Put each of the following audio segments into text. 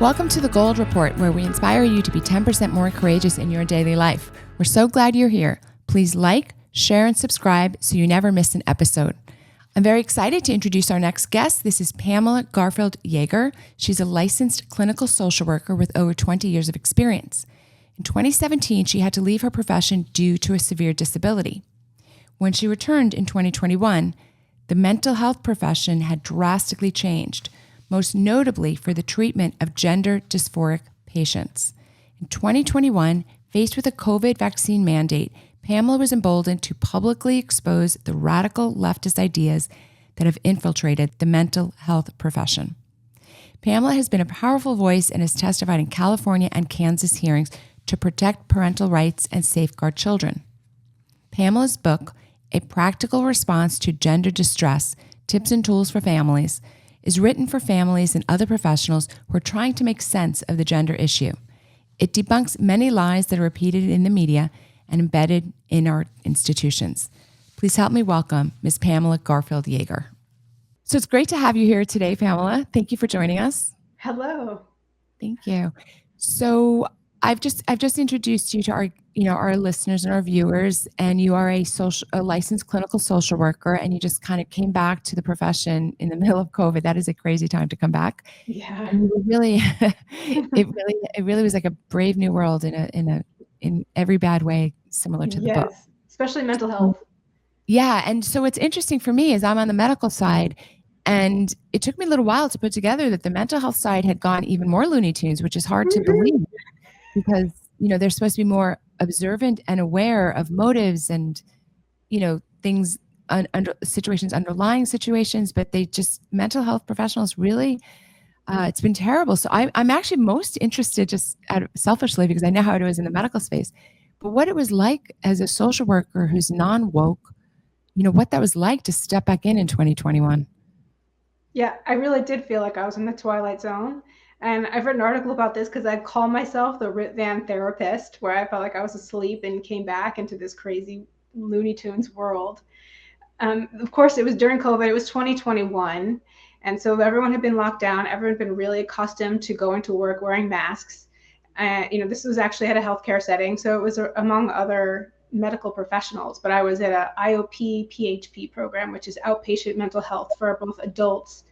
Welcome to the Gold Report, where we inspire you to be 10% more courageous in your daily life. We're so glad you're here. Please like, share, and subscribe so you never miss an episode. I'm very excited to introduce our next guest. This is Pamela Garfield Yeager. She's a licensed clinical social worker with over 20 years of experience. In 2017, she had to leave her profession due to a severe disability. When she returned in 2021, the mental health profession had drastically changed, most notably for the treatment of gender dysphoric patients. In 2021, faced with a COVID vaccine mandate, Pamela was emboldened to publicly expose the radical leftist ideas that have infiltrated the mental health profession. Pamela has been a powerful voice and has testified in California and Kansas hearings to protect parental rights and safeguard children. Pamela's book, A Practical Response to Gender Distress, Tips and Tools for Families, is written for families and other professionals who are trying to make sense of the gender issue. It debunks many lies that are repeated in the media and embedded in our institutions. Please help me welcome Ms. Pamela Garfield Yeager. So it's great to have you here today, Pamela. Thank you for joining us. Hello. Thank you. So I've just introduced you to our listeners and our viewers, and you are a licensed clinical social worker, and you just kind of came back to the profession in the middle of COVID. That is a crazy time to come back. Yeah. And you were really, it really was like a brave new world in every bad way, similar to the book. Yes, especially mental health. Yeah, and so what's interesting for me is I'm on the medical side, and it took me a little while to put together that the mental health side had gone even more Looney Tunes, which is hard to believe because, they're supposed to be more observant and aware of motives and, things underlying situations, but mental health professionals really, it's been terrible. So I'm actually most interested, just selfishly, because I know how it was in the medical space, but what it was like as a social worker who's non-woke, what that was like to step back in 2021. Yeah, I really did feel like I was in the Twilight Zone. And I've read an article about this because I call myself the Rip Van therapist, where I felt like I was asleep and came back into this crazy Looney Tunes world. Of course, it was during COVID. It was 2021. And so everyone had been locked down. Everyone had been really accustomed to going to work wearing masks. This was actually at a healthcare setting. So it was among other medical professionals, but I was at a IOP PHP program, which is outpatient mental health for both adults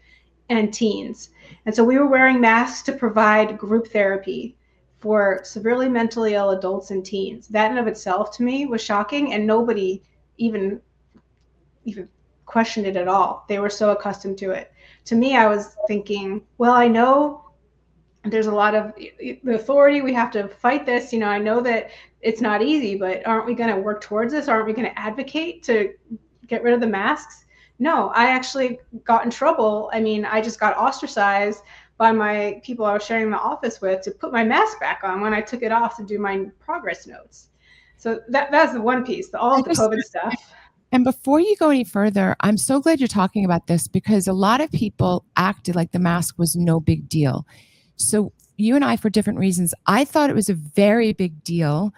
and teens. And so we were wearing masks to provide group therapy for severely mentally ill adults and teens. That in of itself to me was shocking, and nobody even questioned it at all. They were so accustomed to it. To me, I was thinking, well, I know there's a lot of the authority. We have to fight this. I know that it's not easy, but aren't we going to work towards this? Aren't we going to advocate to get rid of the masks? No, I actually got in trouble. I just got ostracized by my people I was sharing the office with to put my mask back on when I took it off to do my progress notes. So that's the one piece, all of the COVID stuff. And before you go any further, I'm so glad you're talking about this because a lot of people acted like the mask was no big deal. So you and I, for different reasons, I thought it was a very big deal.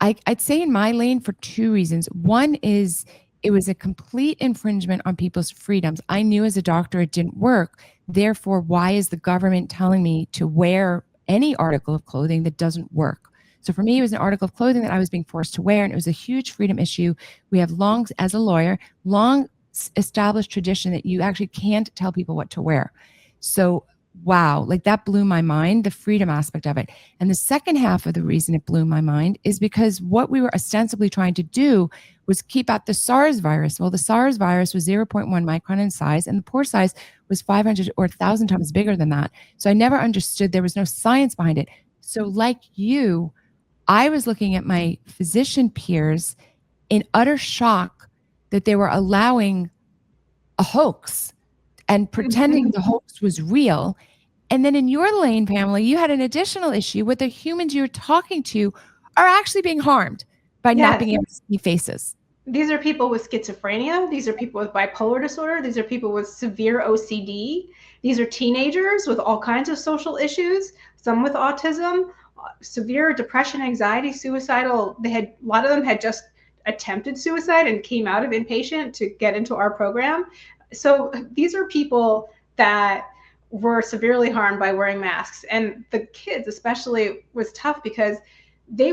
I'd say in my lane for two reasons. One is it was a complete infringement on people's freedoms. I knew as a doctor it didn't work. Therefore, why is the government telling me to wear any article of clothing that doesn't work? So for me, it was an article of clothing that I was being forced to wear, and it was a huge freedom issue. We have as a lawyer, long established tradition that you actually can't tell people what to wear. So wow, like that blew my mind, the freedom aspect of it. And the second half of the reason it blew my mind is because what we were ostensibly trying to do was keep out the SARS virus. Well, the SARS virus was 0.1 micron in size, and the pore size was 500 or 1,000 times bigger than that. So I never understood, there was no science behind it. So like you, I was looking at my physician peers in utter shock that they were allowing a hoax and pretending the hoax was real. And then in your lane, Pamela, you had an additional issue with the humans you're talking to are actually being harmed by not being able to see faces. These are people with schizophrenia. These are people with bipolar disorder. These are people with severe OCD. These are teenagers with all kinds of social issues, some with autism, severe depression, anxiety, suicidal. A lot of them had just attempted suicide and came out of inpatient to get into our program. So these are people that were severely harmed by wearing masks. And the kids especially was tough because they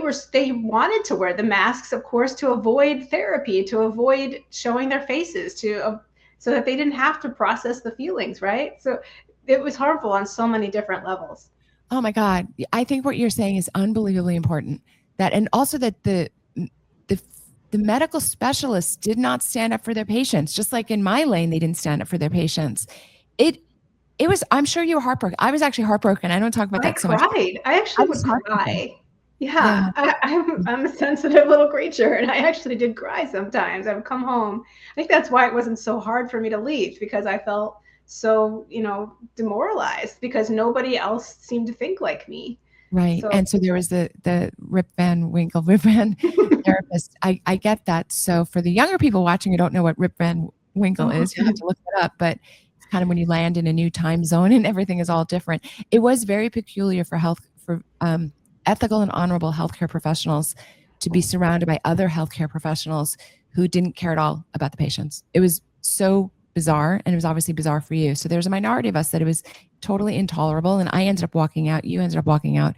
wanted to wear the masks, of course, to avoid therapy, to avoid showing their faces, so that they didn't have to process the feelings, right? So it was harmful on so many different levels. Oh my God. I think what you're saying is unbelievably important. That, and also that the the medical specialists did not stand up for their patients, just like in my lane, they didn't stand up for their patients. It it was, I'm sure you were heartbroken. I was actually heartbroken. I don't talk about I that so much. cried. I I actually was would heartbroken. cry. Yeah. Yeah, I'm a sensitive little creature, and I actually did cry sometimes. I would come home. I think that's why it wasn't so hard for me to leave, because I felt so, demoralized because nobody else seemed to think like me. Right. So And so there was the Rip Van therapist. I get that. So for the younger people watching who don't know what Rip Van Winkle is, you'll have to look it up. But it's kind of when you land in a new time zone and everything is all different. It was very peculiar for ethical and honorable healthcare professionals to be surrounded by other healthcare professionals who didn't care at all about the patients. It was so bizarre, and it was obviously bizarre for you. So there's a minority of us that it was totally intolerable, and I ended up walking out. You ended up walking out.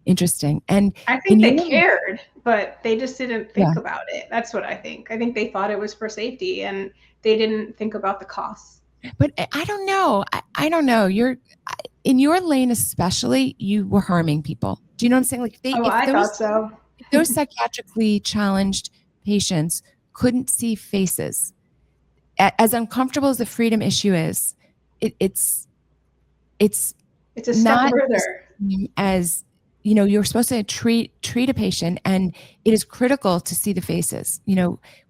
Interesting. And I in think they your, cared, but they just didn't yeah, think about it. That's what I think. I think they thought it was for safety, and they didn't think about the costs. but I don't know. I don't know. You're in your lane, especially. You were harming people. Do you know what I'm saying? Like Oh, I thought so. if those psychiatrically challenged patients couldn't see faces, as uncomfortable as the freedom issue is, it's it's It's a step not the further. same as, you're supposed to treat a patient, and it is critical to see the faces.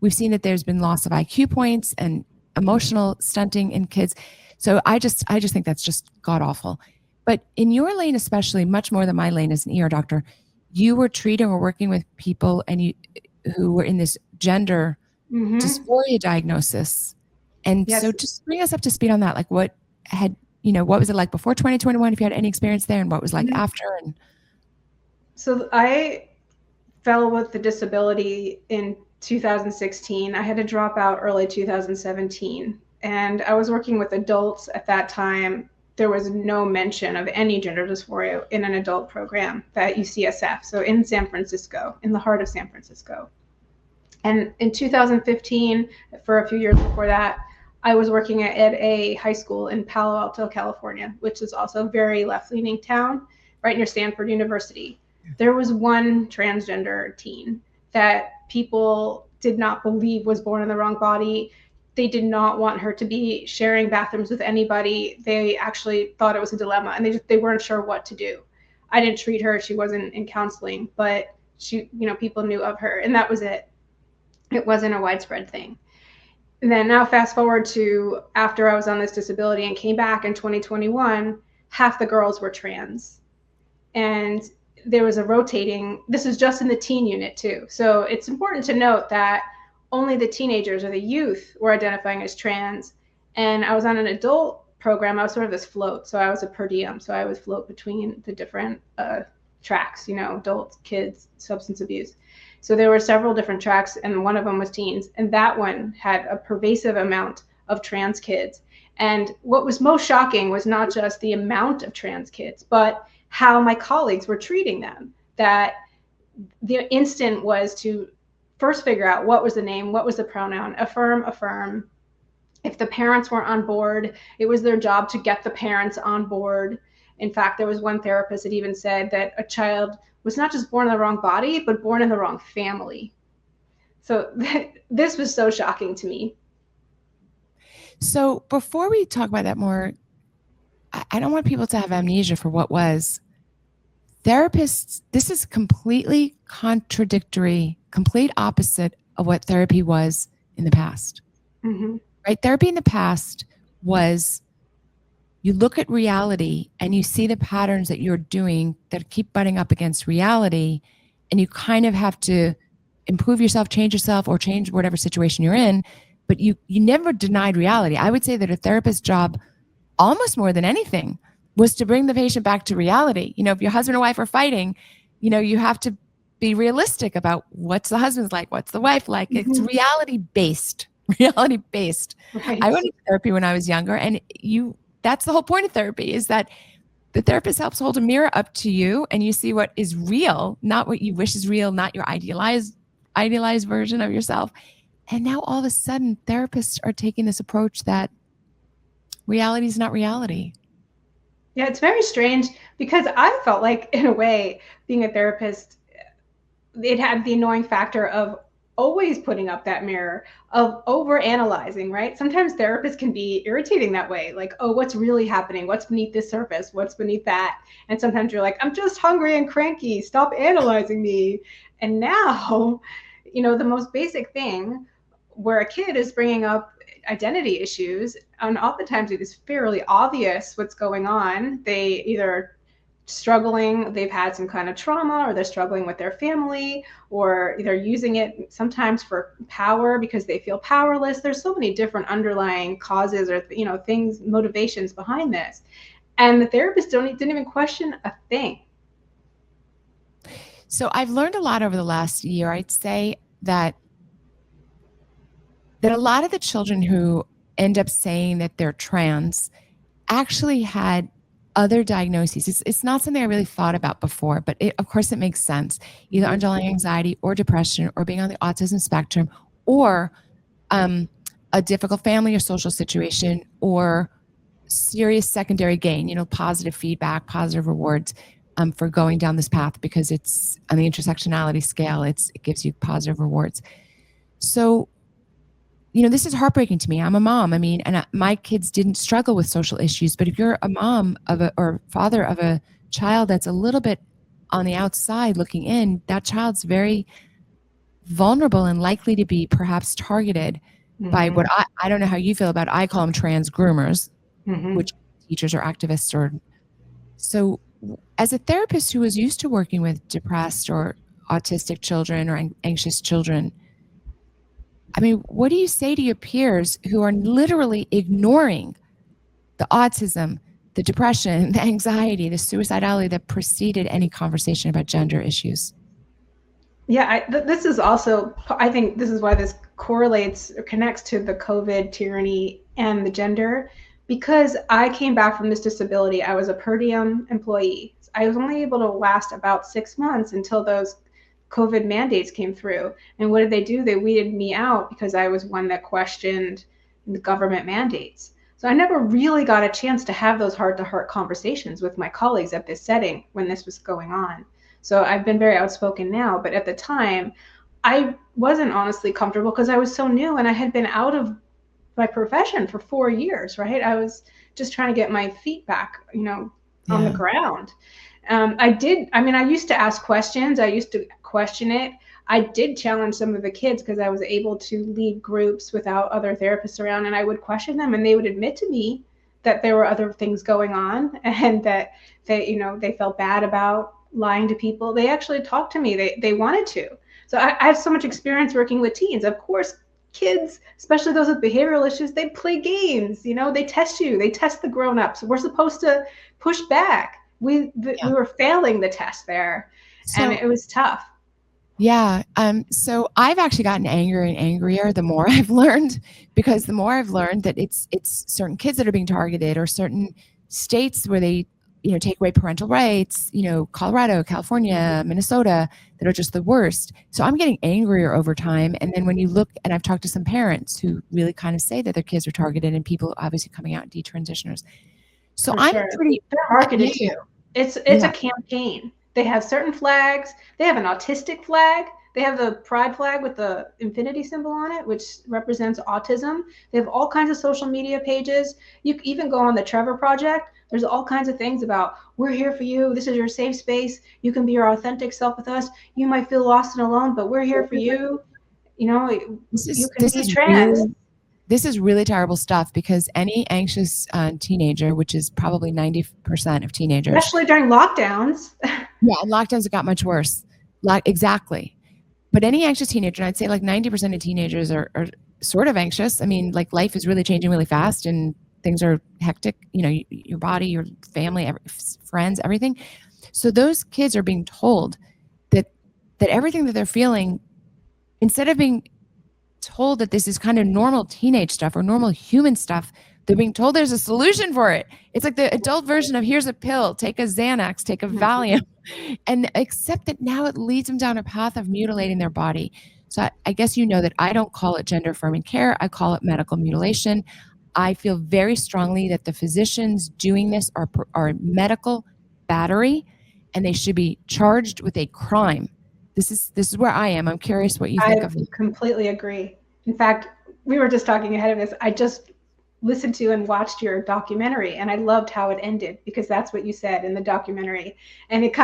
We've seen that there's been loss of IQ points and emotional stunting in kids. So I just think that's just god awful. But in your lane, especially, much more than my lane as an ER doctor, you were treating or working with people and you who were in this gender Hmm. dysphoria diagnosis. And so Yes. just bring us up to speed on that. Like had, what was it like before 2021, if you had any experience there, and what was like Mhm. after? And So I fell with the disability in 2016. I had to drop out early 2017. And I was working with adults at that time. There was no mention of any gender dysphoria in an adult program at UCSF, so in San Francisco, in the heart of San Francisco. And in 2015, for a few years before that, I was working at a high school in Palo Alto, California, which is also a very left leaning town right near Stanford University. There was one transgender teen that people did not believe was born in the wrong body. They did not want her to be sharing bathrooms with anybody. They actually thought it was a dilemma, and they weren't sure what to do. I didn't treat her. She wasn't in counseling, but people knew of her, and that was it. It wasn't a widespread thing. And then now fast forward to after I was on this disability and came back in 2021, half the girls were trans. And there was a rotating, this is just in the teen unit too. So it's important to note that only the teenagers or the youth were identifying as trans. And I was on an adult program. I was sort of this float. So I was a per diem. So I would float between the different tracks, adults, kids, substance abuse. So there were several different tracks, and one of them was teens. And that one had a pervasive amount of trans kids. And what was most shocking was not just the amount of trans kids, but how my colleagues were treating them. That the instant was to first figure out what was the name, what was the pronoun, affirm, affirm. If the parents weren't on board, it was their job to get the parents on board. In fact, there was one therapist that even said that a child was not just born in the wrong body, but born in the wrong family. So this was so shocking to me. so before we talk about that more, I don't want people to have amnesia for what was. Therapists, this is completely contradictory, complete opposite of what therapy was in the past. Mm-hmm. Right? Therapy in the past was, you look at reality and you see the patterns that you're doing that keep butting up against reality, and you kind of have to improve yourself, change yourself, or change whatever situation you're in, but you never denied reality. I would say that a therapist's job, almost more than anything, was to bring the patient back to reality. If your husband or wife are fighting, you have to be realistic about what's the husband's like, what's the wife like. It's Mm-hmm. reality based. Reality based. I Right. went to therapy when I was younger, and That's the whole point of therapy, is that the therapist helps hold a mirror up to you and you see what is real, not what you wish is real, not your idealized version of yourself. And now all of a sudden therapists are taking this approach that reality is not reality. Yeah, it's very strange because I felt like, in a way, being a therapist, it had the annoying factor of always putting up that mirror, of over analyzing, right? Sometimes therapists can be irritating that way, like, oh, what's really happening, what's beneath this surface, what's beneath that. And sometimes you're like, I'm just hungry and cranky, stop analyzing me. And now, the most basic thing, where a kid is bringing up identity issues, and oftentimes it is fairly obvious what's going on. They either struggling, they've had some kind of trauma, or they're struggling with their family, or they're using it sometimes for power because they feel powerless. There's so many different underlying causes, or things, motivations behind this, and the therapists didn't even question a thing. So I've learned a lot over the last year. I'd say that a lot of the children who end up saying that they're trans actually had other diagnoses. It's not something I really thought about before, but of course it makes sense. Either underlying anxiety or depression, or being on the autism spectrum, or a difficult family or social situation, or serious secondary gain, positive feedback, positive rewards for going down this path, because it's on the intersectionality scale, it gives you positive rewards. So this is heartbreaking to me. I'm a mom. I mean, and my kids didn't struggle with social issues, but if you're a mom or father of a child that's a little bit on the outside looking in, that child's very vulnerable and likely to be perhaps targeted by what I don't know how you feel about it. I call them trans groomers, which teachers or activists. Or so as a therapist who was used to working with depressed or autistic children or anxious children, I mean, what do you say to your peers who are literally ignoring the autism, the depression, the anxiety, the suicidality that preceded any conversation about gender issues? Yeah, this is also, I think this is why this correlates or connects to the COVID tyranny and the gender, because I came back from this disability. I was a per diem employee. I was only able to last about 6 months until those COVID mandates came through. And what did they do? They weeded me out because I was one that questioned the government mandates. So I never really got a chance to have those heart-to-heart conversations with my colleagues at this setting when this was going on. So I've been very outspoken now, but at the time, I wasn't honestly comfortable because I was so new and I had been out of my profession for 4 years, right? I was just trying to get my feet back, on the ground. I used to ask questions. I used to question it. I did challenge some of the kids because I was able to lead groups without other therapists around, and I would question them, and they would admit to me that there were other things going on and that they felt bad about lying to people. They actually talked to me. They wanted to. So I have so much experience working with teens. Of course, kids, especially those with behavioral issues, they play games. They test you. They test the grown-ups. We're supposed to push back. We were failing the test there, and it was tough. Yeah. So I've actually gotten angrier and angrier the more I've learned, because the more I've learned that it's certain kids that are being targeted, or certain states where they, take away parental rights, Colorado, California, Minnesota, that are just the worst. So I'm getting angrier over time. And then when you look, and I've talked to some parents who really kind of say that their kids are targeted, and people obviously coming out, detransitioners. So For I'm sure. pretty They're marketed too. It's a campaign. They have certain flags. They have an autistic flag. They have the pride flag with the infinity symbol on it, which represents autism. They have all kinds of social media pages. You can even go on the Trevor Project. There's all kinds of things about, we're here for you. This is your safe space. You can be your authentic self with us. You might feel lost and alone, but we're here for you. You can be trans. This is really terrible stuff, because any anxious teenager, which is probably 90% of teenagers, especially during lockdowns. Yeah, and lockdowns have got much worse. Exactly. But any anxious teenager, and I'd say like 90% of teenagers are sort of anxious. I mean, like, life is really changing really fast and things are hectic, your body, your family, friends, everything. So those kids are being told that everything that they're feeling, instead of being told that this is kind of normal teenage stuff or normal human stuff, They're being told there's a solution for it. It's like the adult version of here's a pill, take a Xanax, take a Valium, and except that now it leads them down a path of mutilating their body. So I guess you know that I don't call it gender affirming care. I call it medical mutilation. I feel very strongly that the physicians doing this are medical battery, and they should be charged with a crime. This is where I am. I'm curious what you think of I it. completely agree. In fact, we were just talking ahead of this. I just listened to and watched your documentary, and I loved how it ended because that's what you said in the documentary. And it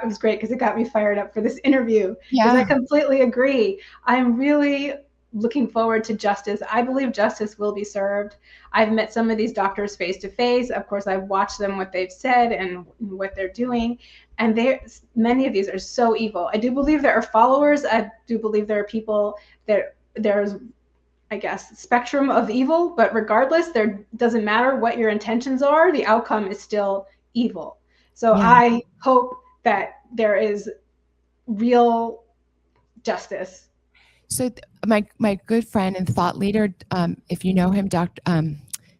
was great because it got me fired up for this interview because I Yeah. completely agree. I'm really looking forward to justice. I believe justice will be served. I've met some of these doctors face to face. Of course, I've watched them, what they've said and what they're doing. And many of these are so evil. I do believe there are followers. I do believe there are people that there's, I guess, spectrum of evil, but regardless, there doesn't matter what your intentions are, the outcome is still evil. So Yeah. I hope that there is real justice. So my good friend and thought leader, if you know him, Dr.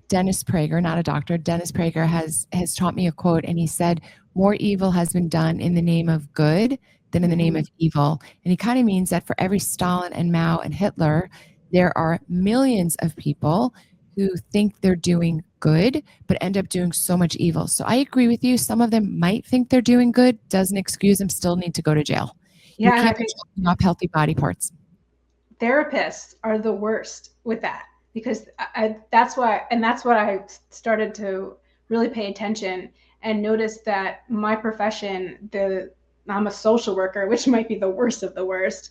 Dennis Prager, not a doctor, Dennis Prager has taught me a quote, and he said, "More evil has been done in the name of good than in the name of evil." And he kind of means that for every Stalin and Mao and Hitler, there are millions of people who think they're doing good, but end up doing so much evil. So I agree with you. Some of them might think they're doing good, doesn't excuse them, still need to go to jail. You Yeah, and I can't be think chopping off healthy body parts. therapists are the worst with that because that's why, and that's what I started to really pay attention and notice that my profession, I'm a social worker, which might be the worst of the worst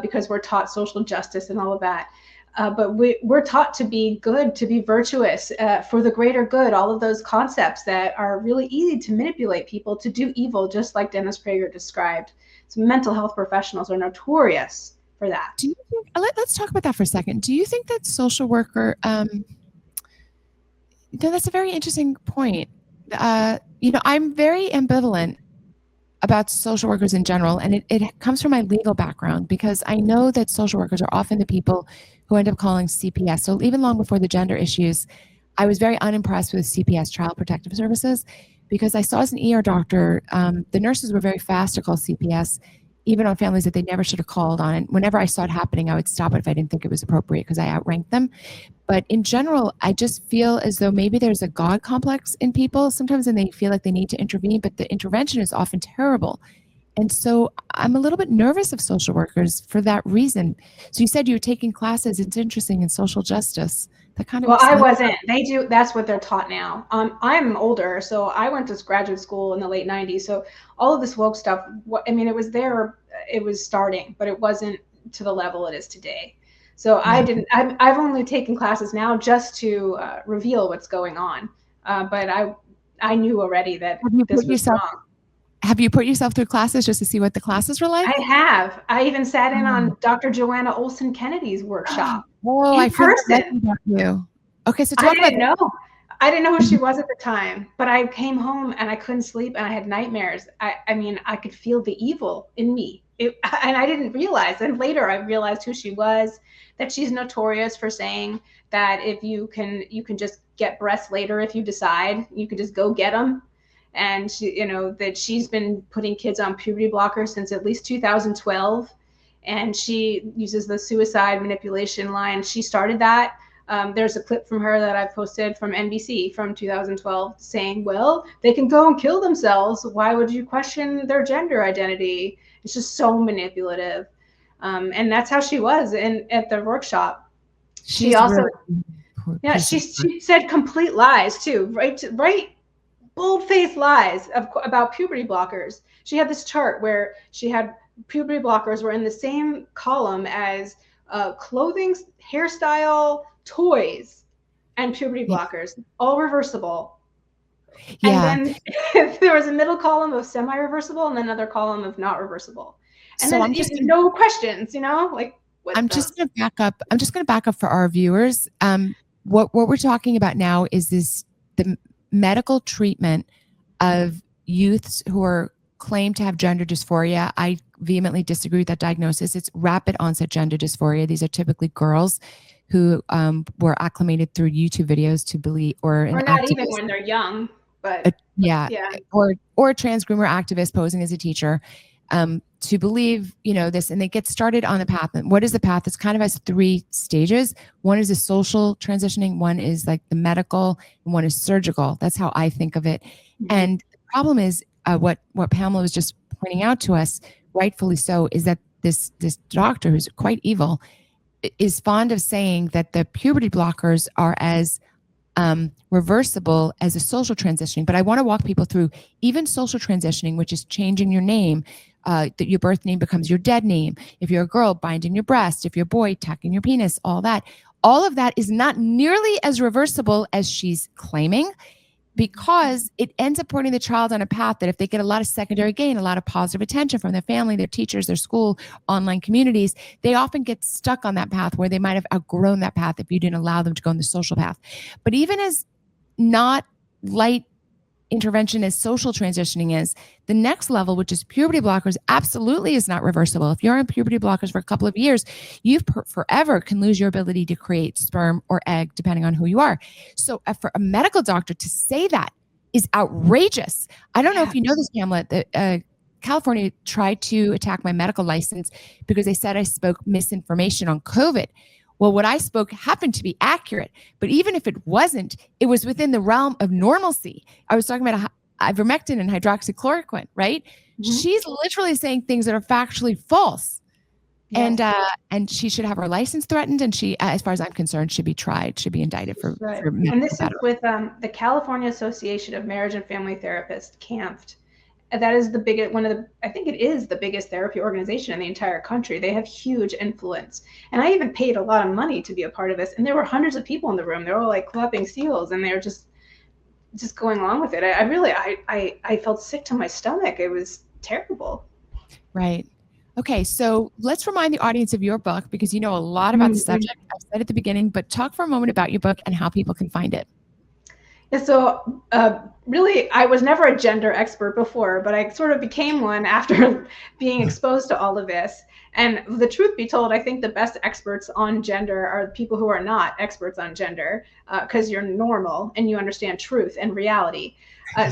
because we're taught social justice and all of that. But we're taught to be good, to be virtuous, for the greater good, all of those concepts that are really easy to manipulate people to do evil, just like Dennis Prager described. So mental health professionals are notorious for that. Do you think, let's talk about that for a second. Do you think that social worker, that's a very interesting point. I'm very ambivalent about social workers in general, and it comes from my legal background because I know that social workers are often the people who end up calling CPS. So even long before the gender issues, I was very unimpressed with CPS, Child Protective Services, because I saw as an ER doctor, the nurses were very fast to call CPS, even on families that they never should have called on. And whenever I saw it happening, I would stop it if I didn't think it was appropriate because I outranked them. But in general, I just feel as though maybe there's a God complex in people sometimes, and they feel like they need to intervene, but the intervention is often terrible. And so I'm a little bit nervous of social workers for that reason. So you said you were taking classes. It's interesting in social justice. That kind of Well, I explains. wasn't. They do. That's what they're taught now. I'm older, so I went to graduate school in the late '90s. So all of this woke stuff, I mean, it was there. It was starting, but it wasn't to the level it is today. So I Yeah. didn't. I've only taken classes now just to reveal what's going on. But I knew already that Have you put this was yourself wrong. have you put yourself through classes just to see what the classes were like? I have. I even sat in Oh, on Dr. Joanna Olson Kennedy's workshop oh, in I feel like person. about you. Okay, so I talk about didn't know. I didn't know who she was at the time, but I came home and I couldn't sleep and I had nightmares. I mean, I could feel the evil in me. And I didn't realize. And later I realized who she was, that she's notorious for saying that if you can just get breasts later if you decide, you could just go get them. And she, that she's been putting kids on puberty blockers since at least 2012. And she uses the suicide manipulation line. She started that. There's a clip from her that I posted from NBC from 2012 saying, well, they can go and kill themselves. Why would you question their gender identity? It's just so manipulative. And that's how she was at the workshop. She she's also, really a yeah, piece of work. she said complete lies too, right, bold-faced lies about puberty blockers. She had this chart where she had puberty blockers were in the same column as clothing, hairstyle, toys, and puberty Yeah. blockers, all reversible. And Yeah. then there was a middle column of semi-reversible and then another column of not reversible. And So then no questions, like what I'm the. just going to back up. I'm just going to back up for our viewers. What we're talking about now is the medical treatment of youths who are claimed to have gender dysphoria. I vehemently disagree with that diagnosis. It's rapid onset gender dysphoria. These are typically girls who were acclimated through YouTube videos to believe, or an Or not even activist, when they're young, but yeah, yeah. or a trans groomer activist posing as a teacher, to believe, this, and they get started on the path. And what is the path? It's kind of has three stages. One is the social transitioning, one is like the medical, and one is surgical. That's how I think of it. Mm-hmm. And the problem is, what Pamela was just pointing out to us, rightfully so, is that this doctor, who's quite evil, is fond of saying that the puberty blockers are as reversible as a social transitioning. But I want to walk people through even social transitioning, which is changing your name, that your birth name becomes your dead name. If you're a girl, binding your breast. If you're a boy, tucking your penis, all that. All of that is not nearly as reversible as she's claiming, because it ends up putting the child on a path that, if they get a lot of secondary gain, a lot of positive attention from their family, their teachers, their school, online communities, they often get stuck on that path where they might have outgrown that path if you didn't allow them to go on the social path. But even as not light intervention as social transitioning is, the next level, which is puberty blockers, absolutely is not reversible. If you're on puberty blockers for a couple of years, you forever can lose your ability to create sperm or egg, depending on who you are. So for a medical doctor to say that is outrageous. I don't know if you know this, Pamela, that California tried to attack my medical license because they said I spoke misinformation on COVID. Well, what I spoke happened to be accurate, but even if it wasn't, it was within the realm of normalcy. I was talking about ivermectin and hydroxychloroquine, right? Mm-hmm. She's literally saying things that are factually false. Yes. And she should have her license threatened, and she, as far as I'm concerned, should be tried, should be indicted for And this is with the California Association of Marriage and Family Therapists, CAMFT. That is the biggest, I think it is the biggest therapy organization in the entire country. They have huge influence. And I even paid a lot of money to be a part of this. And there were hundreds of people in the room. They were all like clapping seals, and they were just going along with it. I felt sick to my stomach. It was terrible. Right. Okay, so let's remind the audience of your book, because you know a lot about the subject. I said at the beginning, but talk for a moment about your book and how people can find it. Yeah, so really, I was never a gender expert before, but I sort of became one after being exposed to all of this. And the truth be told, I think the best experts on gender are people who are not experts on gender, because you're normal and you understand truth and reality.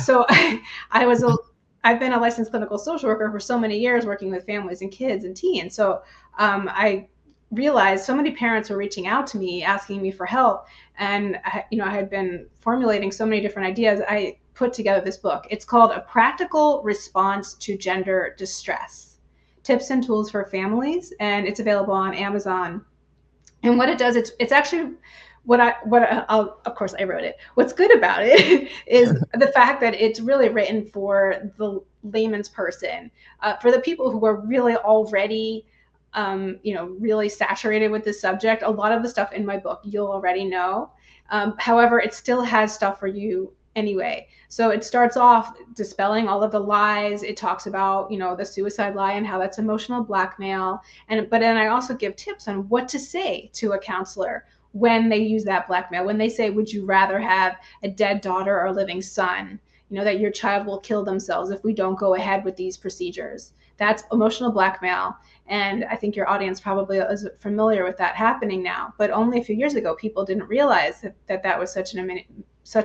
So I've been a licensed clinical social worker for so many years, working with families and kids and teens. So I realized so many parents were reaching out to me, asking me for help. And I had been formulating so many different ideas. I put together this book. It's called A Practical Response to Gender Distress: Tips and Tools for Families, and it's available on Amazon. And what it does, it's actually of course I wrote it. What's good about it is the fact that it's really written for the layman's person, for the people who are really already really saturated with this subject. A lot of the stuff in my book you'll already know. However, it still has stuff for you anyway. So it starts off dispelling all of the lies. It talks about, the suicide lie and how that's emotional blackmail. But then I also give tips on what to say to a counselor when they use that blackmail. When they say, would you rather have a dead daughter or a living son? That your child will kill themselves if we don't go ahead with these procedures. That's emotional blackmail. And I think your audience probably is familiar with that happening now. But only a few years ago, people didn't realize that was such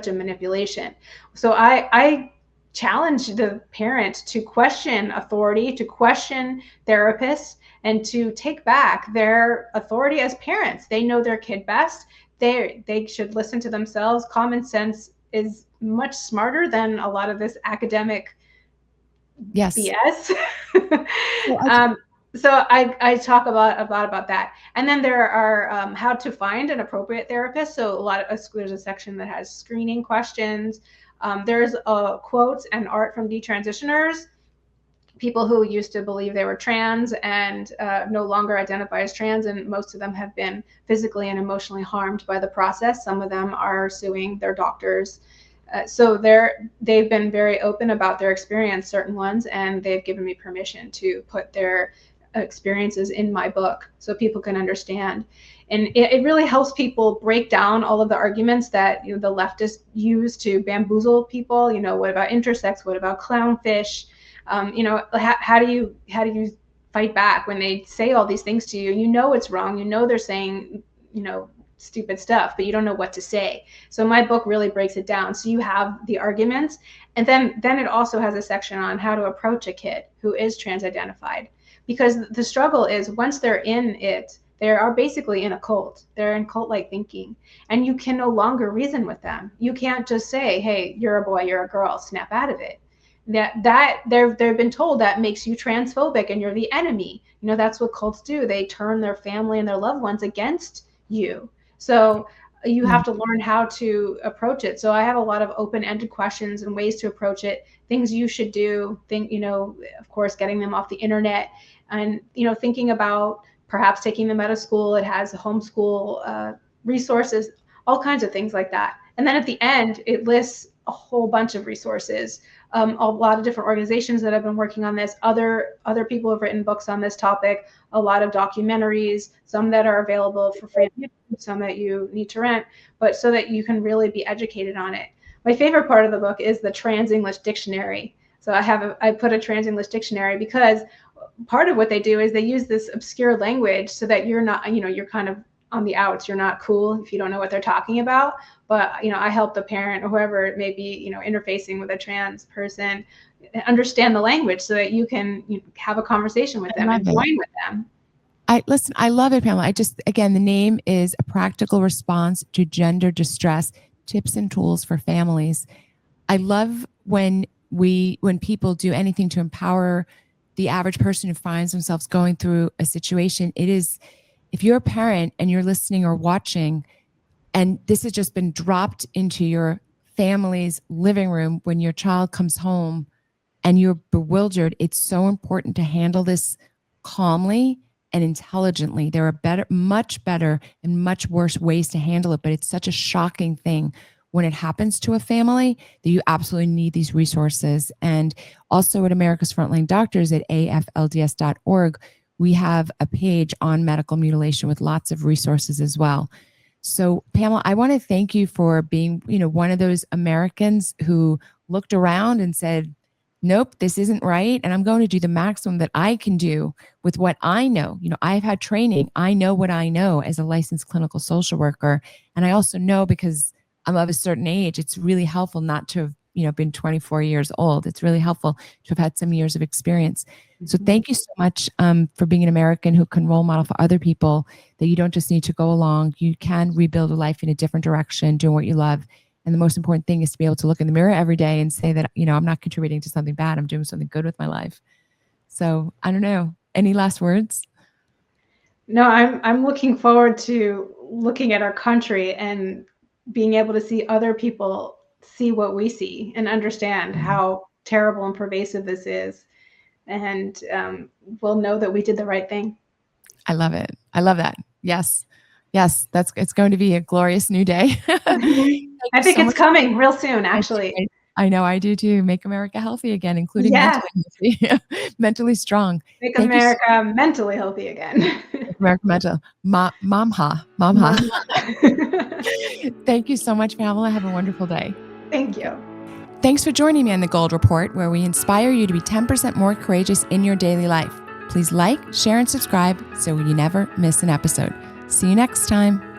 a manipulation. So I challenge the parent to question authority, to question therapists, and to take back their authority as parents. They know their kid best. They should listen to themselves. Common sense is much smarter than a lot of this academic BS. So I talk about that. And then there are how to find an appropriate therapist. So there's a section that has screening questions. There's quotes and art from detransitioners, people who used to believe they were trans and no longer identify as trans, and most of them have been physically and emotionally harmed by the process. Some of them are suing their doctors. So they've been very open about their experience, certain ones, and they've given me permission to put their experiences in my book so people can understand. And it really helps people break down all of the arguments that the leftists use to bamboozle people. What about intersex? What about clownfish? How do you fight back when they say all these things to you? It's wrong. They're saying stupid stuff, but you don't know what to say. So my book really breaks it down. So you have the arguments, and then it also has a section on how to approach a kid who is trans identified, because the struggle is once they're in it, they are basically in a cult. They're in cult-like thinking, and you can no longer reason with them. You can't just say, "Hey, you're a boy, you're a girl, snap out of it." They've been told that makes you transphobic and you're the enemy. That's what cults do. They turn their family and their loved ones against you. So you have to learn how to approach it. So I have a lot of open-ended questions and ways to approach it, things you should do, of course, getting them off the internet, and thinking about perhaps taking them out of school. It has homeschool resources, all kinds of things like that. And then at the end, it lists a whole bunch of resources, a lot of different organizations that have been working on this. Other people have written books on this topic, a lot of documentaries, some that are available for free, some that you need to rent, but so that you can really be educated on it. My favorite part of the book is the Trans English Dictionary. So I put a Trans English Dictionary because part of what they do is they use this obscure language so that you're not, you're kind of on the outs. You're not cool if you don't know what they're talking about. But, I help the parent or whoever it may be, interfacing with a trans person, understand the language so that you can have a conversation with them and join with them. I love it, Pamela. Again, the name is A Practical Response to Gender Distress, Tips and Tools for Families. I love when people do anything to empower the average person who finds themselves going through a situation. It is, if you're a parent and you're listening or watching, and this has just been dropped into your family's living room when your child comes home and you're bewildered, it's so important to handle this calmly and intelligently. There are much better and much worse ways to handle it, but it's such a shocking thing when it happens to a family that you absolutely need these resources. And also at America's Frontline Doctors at aflds.org, we have a page on medical mutilation with lots of resources as well. So Pamela, I want to thank you for being, one of those Americans who looked around and said, nope, this isn't right. And I'm going to do the maximum that I can do with what I know. I've had training. I know what I know as a licensed clinical social worker. And I also know, because I'm of a certain age, it's really helpful not to have, been 24 years old. It's really helpful to have had some years of experience. So thank you so much for being an American who can role model for other people, that you don't just need to go along. You can rebuild a life in a different direction, doing what you love. And the most important thing is to be able to look in the mirror every day and say that, I'm not contributing to something bad. I'm doing something good with my life. So I don't know. Any last words? No, I'm looking forward to looking at our country and being able to see other people see what we see and understand how terrible and pervasive this is. And we'll know that we did the right thing. I love it. I love that. Yes. It's going to be a glorious new day. I think it's coming real soon, actually. I know, I do too. Make America healthy again, including mentally healthy, mentally strong. Make America mentally healthy again. America mental. Momha. Thank you so much, Pamela. Have a wonderful day. Thank you. Thanks for joining me on The Gold Report, where we inspire you to be 10% more courageous in your daily life. Please like, share, and subscribe so you never miss an episode. See you next time.